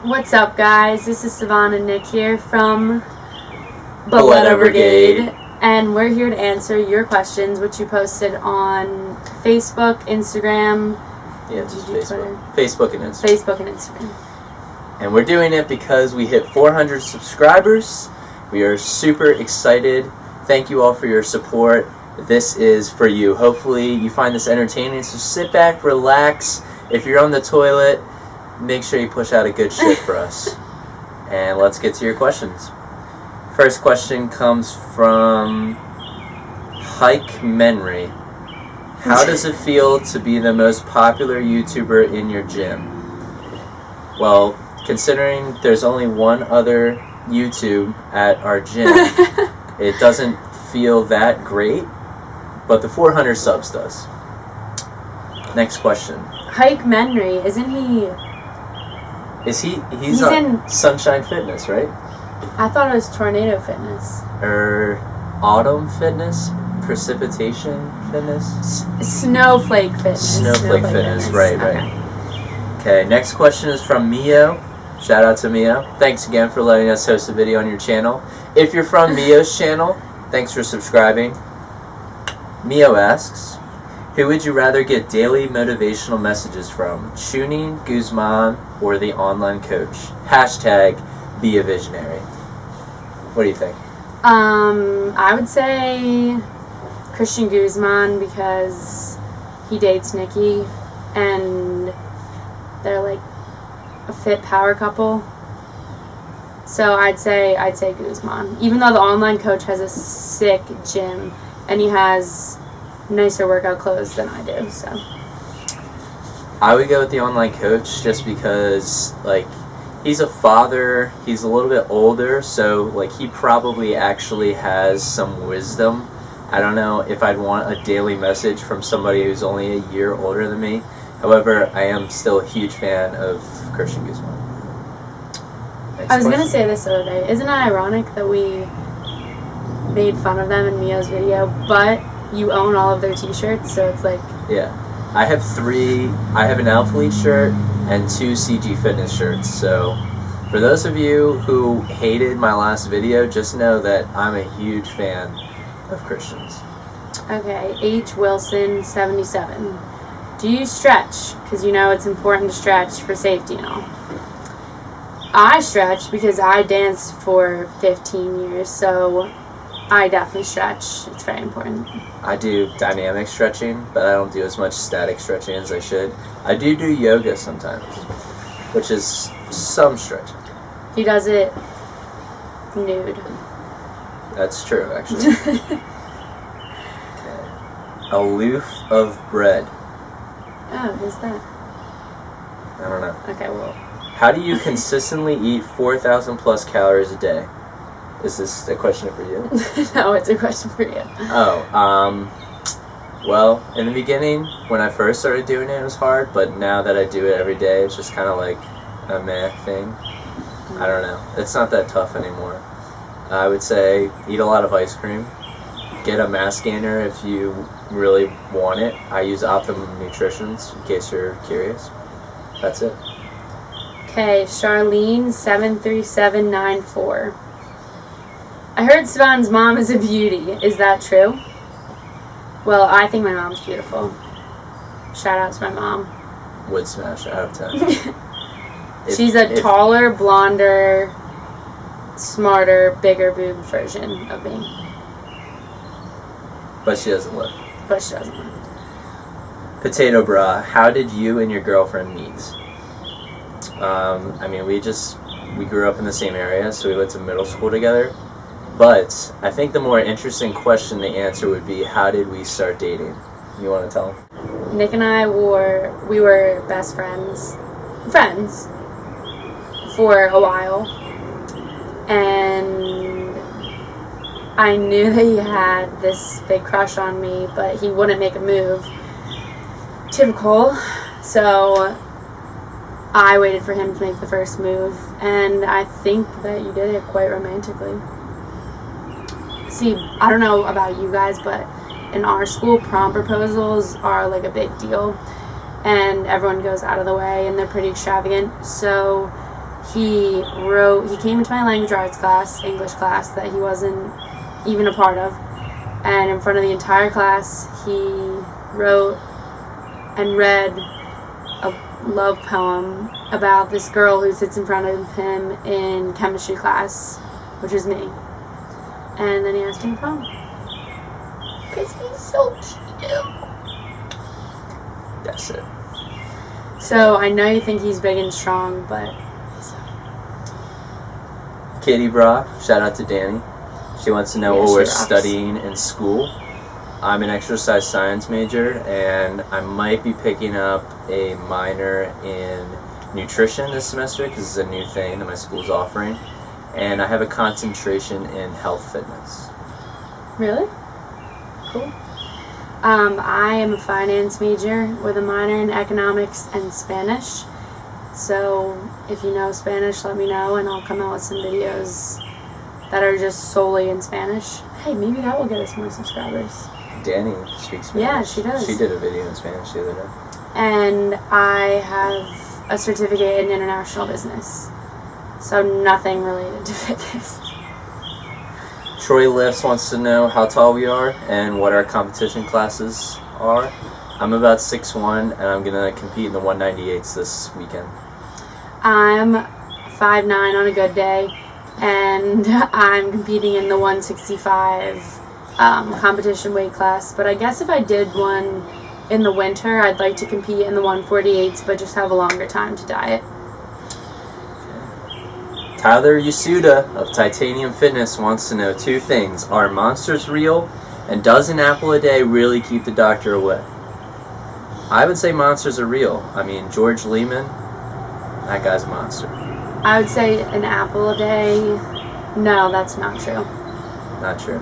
What's up, guys? This is Savannah and Nick here from MYFITNESSPAL Brigade, and we're here to answer your questions, which you posted on Facebook, Instagram. Yeah, just Facebook. Facebook and Instagram. Facebook and Instagram. And we're doing it because we hit 400 subscribers. We are super excited. Thank you all for your support. This is for you. Hopefully you find this entertaining. So sit back, relax. If you're on the toilet, make sure you push out a good shit for us. And let's get to your questions. First question comes from Hike Menry. How does it feel to be the most popular YouTuber in your gym? Well, considering there's only one other YouTube at our gym, it doesn't feel that great, but the 400 subs does. Next question. Hike Menry, isn't he? He's on Sunshine Fitness, right? I thought it was Tornado Fitness. Or Autumn Fitness? Precipitation Fitness? Snowflake Fitness. Snowflake Fitness, right. Okay, next question is from Mio. Shout out to Mio. Thanks again for letting us host a video on your channel. If you're from Mio's channel, thanks for subscribing. Mio asks, who would you rather get daily motivational messages from? Chunin, Guzman, or the online coach? Hashtag be a visionary. What do you think? I would say Christian Guzman because he dates Nikki and they're like a fit power couple. So I'd say Guzman. Even though the online coach has a sick gym and he has nicer workout clothes than I do, so I would go with the online coach just because, like, he's a father, he's a little bit older, so, like, he probably actually has some wisdom. I don't know if I'd want a daily message from somebody who's only a year older than me. However, I am still a huge fan of Christian Guzman. I was going to say this the other day. Isn't it ironic that we made fun of them in Mio's video, but you own all of their t-shirts, so it's like... Yeah. I have an Alphalete shirt and 2 CG Fitness shirts, so for those of you who hated my last video, just know that I'm a huge fan of Christians. Okay, H. Wilson, 77. Do you stretch? Because you know it's important to stretch for safety and all. I stretch because I danced for 15 years, so I definitely stretch. It's very important. I do dynamic stretching, but I don't do as much static stretching as I should. I do yoga sometimes, which is some stretching. He does it nude. That's true, actually. Okay. A loaf of bread. Oh, who's that? I don't know. Okay, well. How do you consistently eat 4,000 plus calories a day? Is this a question for you? No, it's a question for you. Oh, well, in the beginning, when I first started doing it was hard, but now that I do it every day, it's just kind of like a meh thing. I don't know. It's not that tough anymore. I would say eat a lot of ice cream. Get a mass gainer if you really want it. I use Optimum Nutritions, in case you're curious. That's it. Okay, Charlene, 73794. I heard Savannah's mom is a beauty. Is that true? Well, I think my mom's beautiful. Shout out to my mom. Would smash out of 10. She's a taller, blonder, smarter, bigger boob version of me. But she doesn't live. Potato Bra, how did you and your girlfriend meet? I mean, we grew up in the same area, so we went to middle school together. But I think the more interesting question to answer would be, how did we start dating? You want to tell them? Nick and I we were best friends for a while. And I knew that he had this big crush on me, but he wouldn't make a move. Typical. So I waited for him to make the first move, and I think that you did it quite romantically. See, I don't know about you guys, but in our school, prom proposals are like a big deal, and everyone goes out of the way, and they're pretty extravagant. So he came into my language arts class, English class, that he wasn't even a part of. And in front of the entire class, he wrote and read a love poem about this girl who sits in front of him in chemistry class, which is me. And then he asked him to poem. Because he's so cute. That's it. So I know you think he's big and strong, but... Katie Brock, shout out to Danny. She wants to know Yeah, what she we're rocks. studying in school. I'm an exercise science major, and I might be picking up a minor in nutrition this semester because it's a new thing that my school's offering. And I have a concentration in health fitness. Really? Cool. I am a finance major with a minor in economics and Spanish. So if you know Spanish, let me know, and I'll come out with some videos that are just solely in Spanish. Hey, maybe that will get us more subscribers. Danny speaks Spanish. Yeah, she does. She did a video in Spanish the other day. And I have a certificate in international business. So nothing related to fitness. Troy Lifts wants to know how tall we are and what our competition classes are. I'm about 6'1", and I'm going to compete in the 198s this weekend. I'm 5'9" on a good day, and I'm competing in the 165 competition weight class. But I guess if I did one in the winter, I'd like to compete in the 148s, but just have a longer time to diet. Tyler Yasuda of Titanium Fitness wants to know two things. Are monsters real? And does an apple a day really keep the doctor away? I would say monsters are real. I mean, George Lehman, that guy's a monster. I would say an apple a day. No, that's not true. Not true.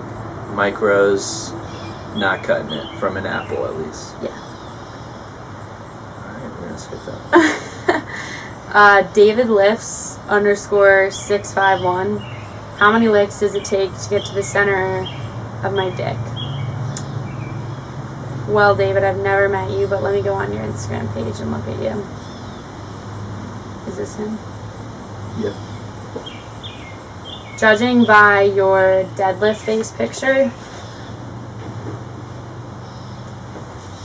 Micros, not cutting it from an apple at least. Yeah. Alright, we're going to skip that. David lifts _651. How many licks does it take to get to the center of my dick? Well, David, I've never met you, but let me go on your Instagram page and look at you. Is this him? Yep. Judging by your deadlift face picture,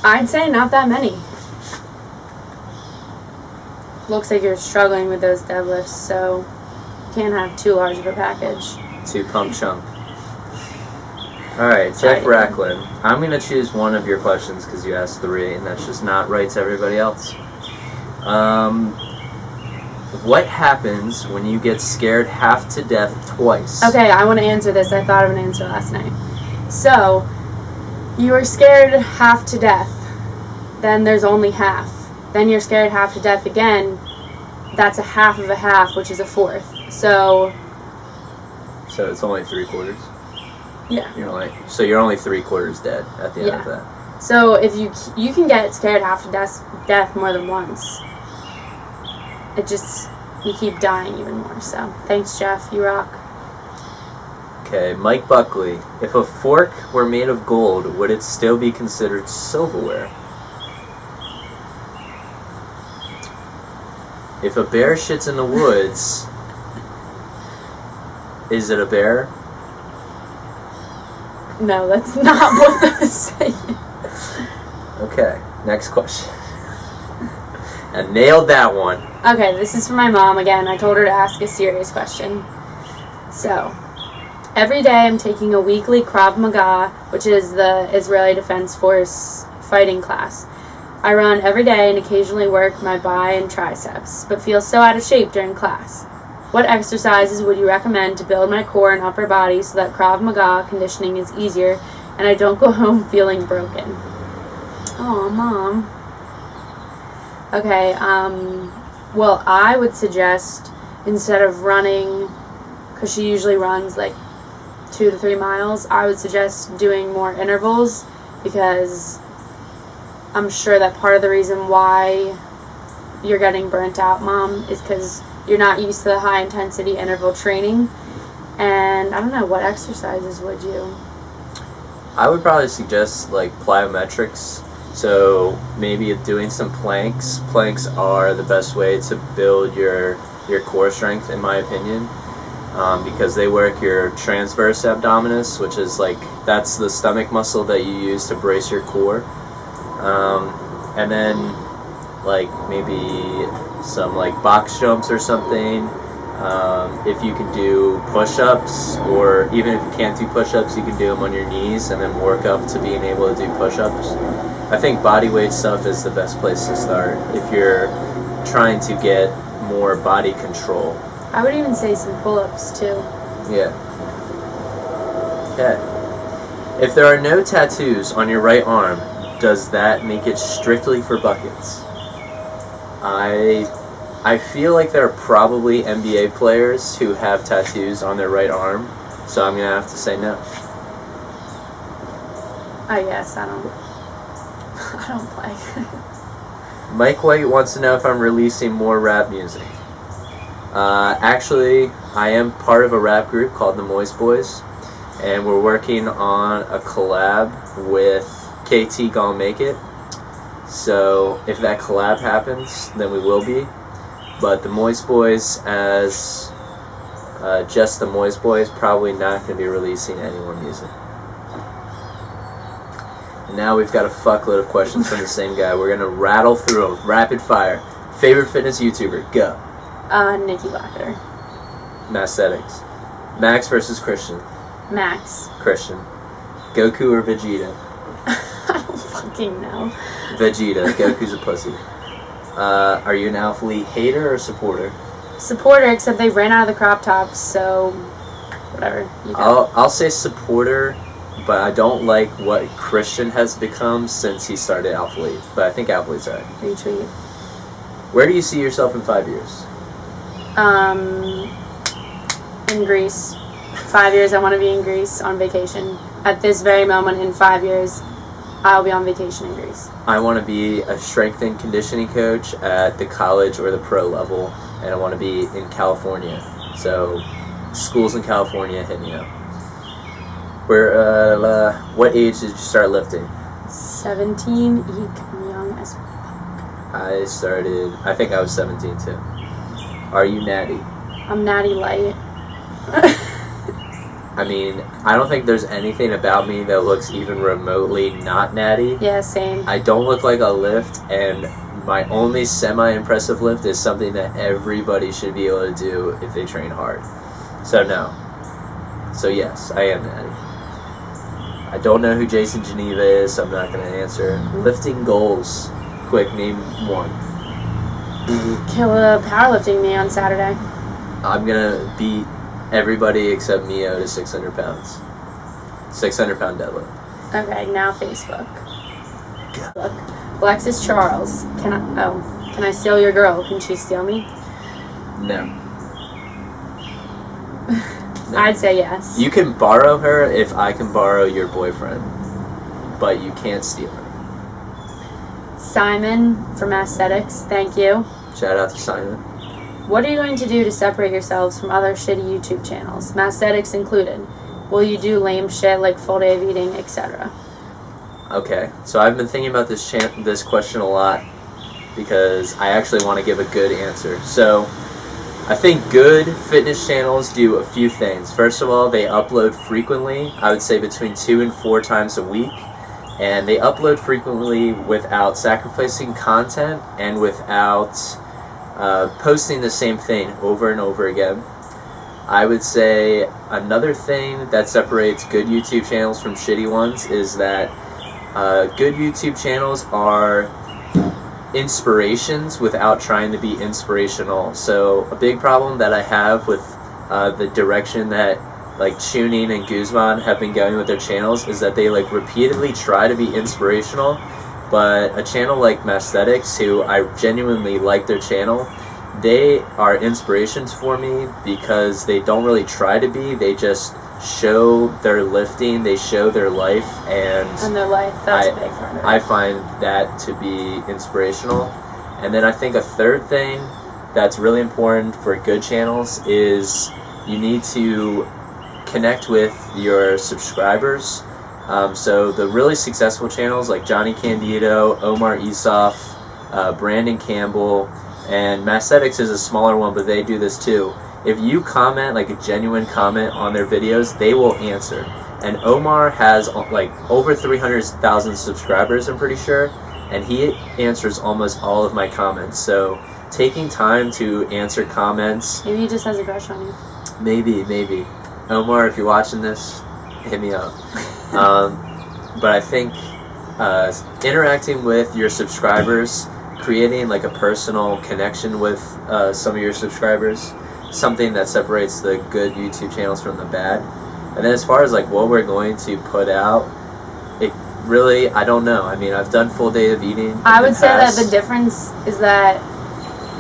I'd say not that many. Looks like you're struggling with those deadlifts, so you can't have too large of a package. Too pump chump. Alright, Jeff Racklin. I'm going to choose one of your questions because you asked three, and that's just not right to everybody else. What happens when you get scared half to death twice? Okay, I want to answer this. I thought of an answer last night. So, you are scared half to death. Then there's only half. Then you're scared half to death again. That's a half of a half, which is a fourth. So it's only 3/4? Yeah. You're only 3/4 dead at the end of that. So if you can get scared half to death more than once. It just, you keep dying even more. So thanks, Jeff. You rock. Okay, Mike Buckley. If a fork were made of gold, would it still be considered silverware? If a bear shits in the woods, is it a bear? No, that's not what they're saying. Okay, next question. I nailed that one. Okay, this is for my mom again. I told her to ask a serious question. So, every day I'm taking a weekly Krav Maga, which is the Israeli Defense Force fighting class. I run every day and occasionally work my bi and triceps, but feel so out of shape during class. What exercises would you recommend to build my core and upper body so that Krav Maga conditioning is easier and I don't go home feeling broken? Oh, Mom. Okay, well, I would suggest, instead of running, because she usually runs like 2 to 3 miles, I would suggest doing more intervals, because I'm sure that part of the reason why you're getting burnt out, Mom, is because you're not used to the high intensity interval training. And I don't know, what exercises would you? I would probably suggest like plyometrics. So maybe doing some planks. Planks are the best way to build your your core strength, in my opinion, because they work your transverse abdominis, which is like, that's the stomach muscle that you use to brace your core. And then like maybe some like box jumps or something. If you can do push-ups, or even if you can't do push-ups, you can do them on your knees and then work up to being able to do push-ups. I think body weight stuff is the best place to start if you're trying to get more body control. I would even say some pull-ups too. Yeah. Okay. If there are no tattoos on your right arm, does that make it strictly for buckets? I feel like there are probably NBA players who have tattoos on their right arm, so I'm going to have to say no. I guess I don't play. Mike White wants to know if I'm releasing more rap music. Actually, I am part of a rap group called the Moist Boys, and we're working on a collab with KT Gonna Make It. So if that collab happens, then we will be. But the Moist Boys, as just the Moist Boys, probably not going to be releasing any more music. And now we've got a fuckload of questions from the same guy. We're going to rattle through them. Rapid fire. Favorite fitness YouTuber? Go. Nikki Locker. Mathsthetics. Max versus Christian? Max. Christian. Goku or Vegeta? I don't fucking know. Vegeta. Goku's a pussy. Are you an Alpha Elite hater or supporter? Supporter, except they ran out of the crop tops, so whatever. I'll say supporter, but I don't like what Christian has become since he started Alpha Elite. But I think Alpha Elite's alright. Retweet. Where do you see yourself in 5 years? In Greece. 5 years I want to be in Greece on vacation. At this very moment, in 5 years, I'll be on vacation in Greece. I want to be a strength and conditioning coach at the college or the pro level, and I want to be in California. So, schools in California, hit me up. What age did you start lifting? 17. Eek, I'm young as fuck. I think I was 17 too. Are you natty? I'm natty light. I mean, I don't think there's anything about me that looks even remotely not natty. Yeah, same. I don't look like a lift, and my only semi-impressive lift is something that everybody should be able to do if they train hard. So no. So yes, I am natty. I don't know who Jason Geneva is, so I'm not going to answer. Lifting goals. Quick, name one. Kill a powerlifting me on Saturday. I'm going to beat everybody except Mio to 600 pounds. 600 pound deadlift. Okay, now Facebook. Look, Alexis Charles. Can I steal your girl? Can she steal me? No. No. I'd say yes. You can borrow her if I can borrow your boyfriend, but you can't steal her. Simon from Aesthetics, thank you. Shout out to Simon. What are you going to do to separate yourselves from other shitty YouTube channels, Mathsthetics included? Will you do lame shit like full day of eating, etc.? Okay, so I've been thinking about this question a lot because I actually want to give a good answer. So, I think good fitness channels do a few things. First of all, they upload frequently. I would say between 2 and 4 times a week. And they upload frequently without sacrificing content and without posting the same thing over and over again. I would say another thing that separates good YouTube channels from shitty ones is that good YouTube channels are inspirations without trying to be inspirational. So a big problem that I have with the direction that like Chunin and Guzman have been going with their channels is that they like repeatedly try to be inspirational, but a channel like Mathsthetics, who I genuinely like their channel, they are inspirations for me because they don't really try to be, they just show their lifting, they show their life, and their life, that's a big part of it. I find that to be inspirational. And then I think a third thing that's really important for good channels is you need to connect with your subscribers. So the really successful channels like Johnny Candido, Omar Isuf, Brandon Campbell, and Mathsetics is a smaller one, but they do this too. If you comment, like a genuine comment on their videos, they will answer. And Omar has like over 300,000 subscribers, I'm pretty sure, and he answers almost all of my comments. So taking time to answer comments. Maybe he just has a crush on you. Maybe. Omar, if you're watching this, hit me up. But I think interacting with your subscribers, creating like a personal connection with some of your subscribers, something that separates the good YouTube channels from the bad. And then as far as like what we're going to put out, it really, I don't know. I mean, I've done full day of eating. I would say that the difference is that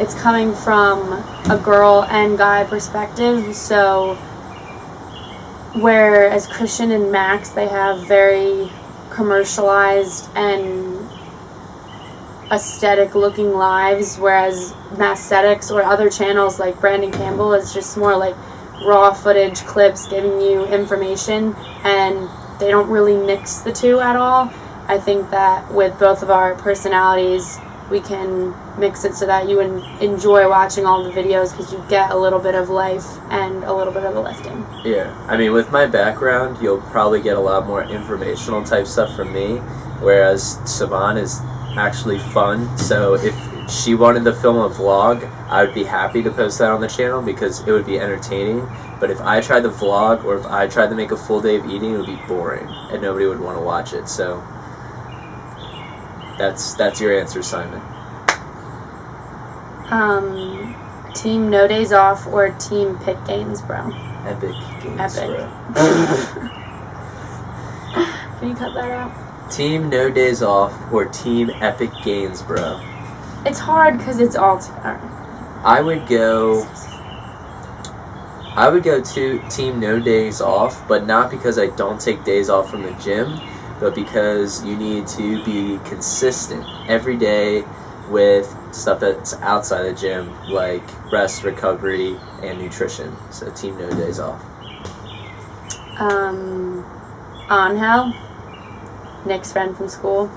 it's coming from a girl and guy perspective. So whereas Christian and Max, they have very commercialized and aesthetic looking lives, whereas Mathsetics or other channels like Brandon Campbell is just more like raw footage clips giving you information, and they don't really mix the two at all. I think that with both of our personalities, we can mix it so that you enjoy watching all the videos because you get a little bit of life and a little bit of the lifting. Yeah, I mean, with my background, you'll probably get a lot more informational type stuff from me, whereas Savan is actually fun. So if she wanted to film a vlog, I would be happy to post that on the channel because it would be entertaining. But if I tried to vlog or if I tried to make a full day of eating, it would be boring and nobody would want to watch it. So that's your answer, Simon. Team No Days Off or Team Pick Gains, bro? Epic Gains, Epic. bro. Can you cut that out? Team No Days Off or Team Epic Gains, bro? It's hard because it's all together. I would go to Team No Days Off, but not because I don't take days off from the gym, but because you need to be consistent every day with stuff that's outside the gym, like rest, recovery, and nutrition. So Team No Days Off. Angel, Nick's friend from school.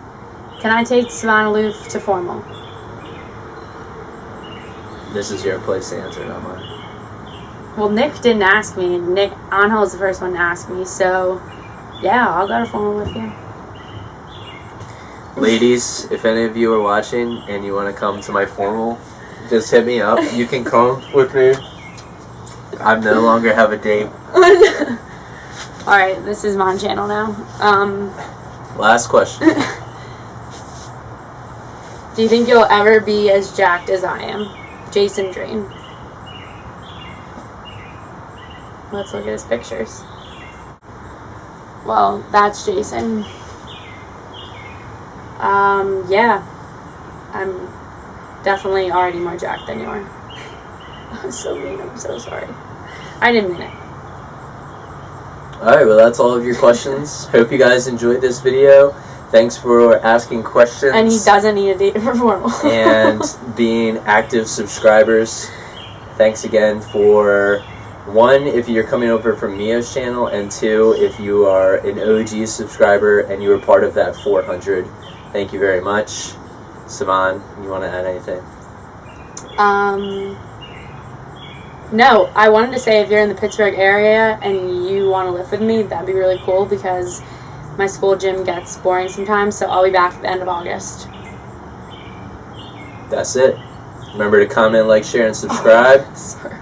Can I take Savannah Loof to formal? This is your place to answer, not mine. Well, Nick didn't ask me. Angel was the first one to ask me, so yeah, I'll go to formal with you. Ladies, if any of you are watching and you want to come to my formal, just hit me up. You can come with me. I no longer have a date. Alright, this is my channel now. Last question. Do you think you'll ever be as jacked as I am? Jason Dream. Let's look at his pictures. Well, that's Jason. Yeah. I'm definitely already more jacked than you are. I'm so mean, I'm so sorry. I didn't mean it. Alright, well that's all of your questions. Hope you guys enjoyed this video. Thanks for asking questions. And he doesn't need a date for formal. And being active subscribers. Thanks again for, one, if you're coming over from Mio's channel, and two, if you are an OG subscriber and you were part of that 400. Thank you very much. Savan, you want to add anything? No, I wanted to say if you're in the Pittsburgh area and you want to lift with me, that'd be really cool because my school gym gets boring sometimes, so I'll be back at the end of August. That's it. Remember to comment, like, share, and subscribe. Oh,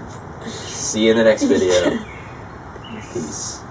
See you in the next video. Peace.